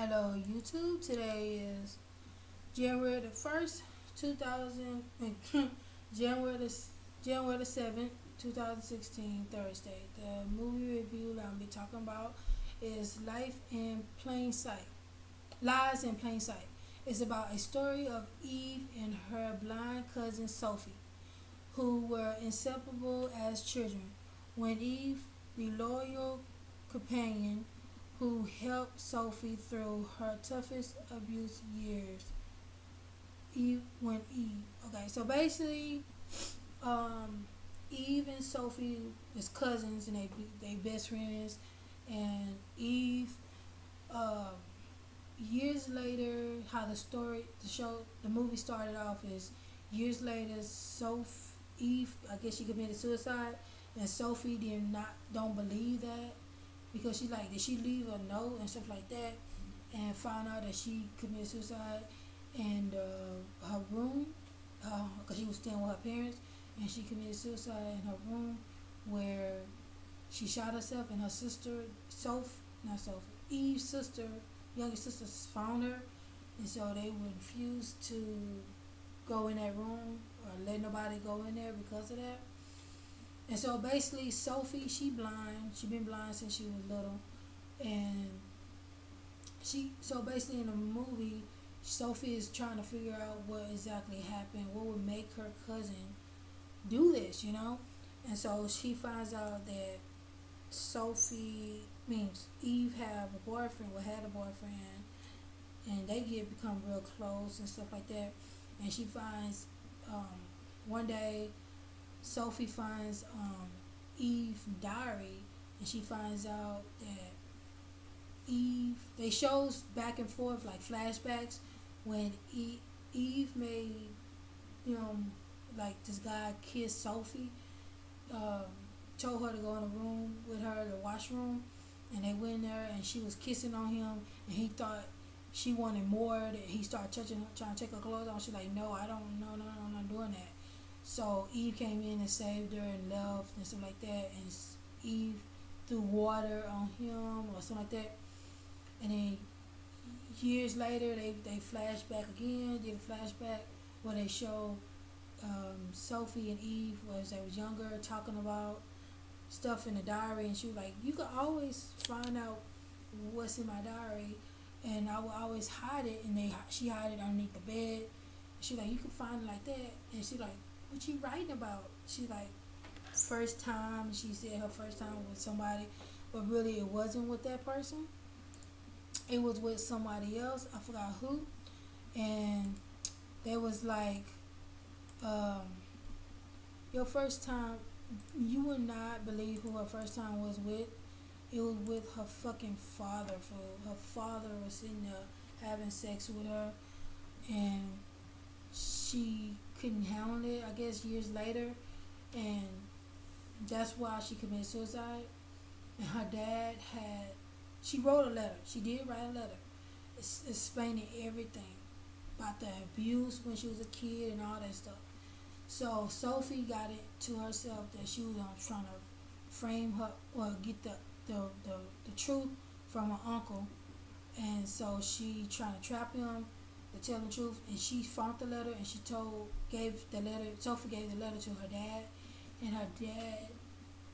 Hello YouTube. Today is January the 1st, 2000 January the January the 7th, 2016, Thursday. The movie review that I'll be talking about is Life in Plain Sight. Lies in Plain Sight. It's about a story of Eve and her blind cousin Sophie, who were inseparable as children. When Eve, the loyal companion who helped Sophie through her toughest abuse years. Okay, so basically, Eve and Sophie is cousins and they best friends, and Eve, um, years later, how the movie started off is years later, Eve, I guess she committed suicide, and Sophie don't believe that because she's like, did she leave a note and stuff like that, and found out that she committed suicide in her room, because she was staying with her parents, and she committed suicide in her room where she shot herself, and her sister, Eve's sister, younger sister, found her, and so they refused to go in that room or let nobody go in there because of that. And so basically, Sophie, she blind. She been blind since she was little, and so basically in the movie, Sophie is trying to figure out what exactly happened, what would make her cousin do this. And so she finds out that Sophie means Eve have a boyfriend, or had a boyfriend, and they become real close and stuff like that. And she finds one day Sophie finds Eve's diary, and she finds out that they shows back and forth like flashbacks when Eve made like this guy kiss Sophie, um, told her to go in the room with her, the washroom, and they went in there and she was kissing on him, and he thought she wanted more. That he started trying to take her clothes off. She's like, no, I don't, no, I'm not doing that. So Eve came in and saved her and left and stuff like that, and Eve threw water on him or something like that. And then years later, they flash back again, did a flashback where they show Sophie and Eve as they was younger talking about stuff in the diary, and she was like, you could always find out what's in my diary, and I would always hide it, and she hid it underneath the bed. She like, you can find it like that, and she like, what you writing about? She like, first time, she said her first time with somebody, but really it wasn't with that person. It was with somebody else. I forgot who, and they was like, um, your first time, you would not believe who her first time was with. It was with her fucking father. Her father was sitting there having sex with her, and she couldn't handle it, I guess, years later, and that's why she committed suicide. And her dad she wrote a letter. She did write a letter explaining everything about the abuse when she was a kid and all that stuff. So Sophie got it to herself that she was trying to frame her or get the truth from her uncle, and so she trying to trap him to tell the truth. And she found the letter, and Sophie gave the letter to her dad, and her dad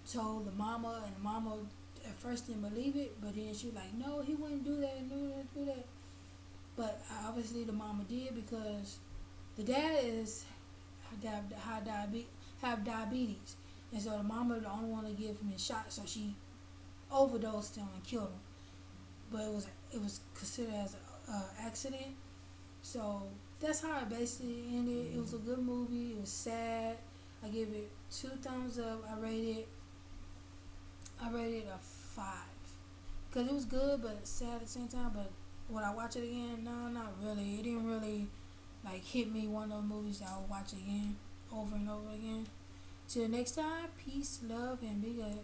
told the mama, and the mama at first didn't believe it, but then she was like, no, he wouldn't do that. But obviously the mama did, because the dad have diabetes, and so the mama the only one to give him a shot, so she overdosed him and killed him. But it was considered as an accident. So that's how it basically ended. It was a good movie. It was sad. I give it 2 thumbs up. I rated a 5 because it was good but sad at the same time. But would I watch it again? No, not really. It didn't really like hit me, one of those movies that I would watch again over and over again. Till next time, peace, love, and be good.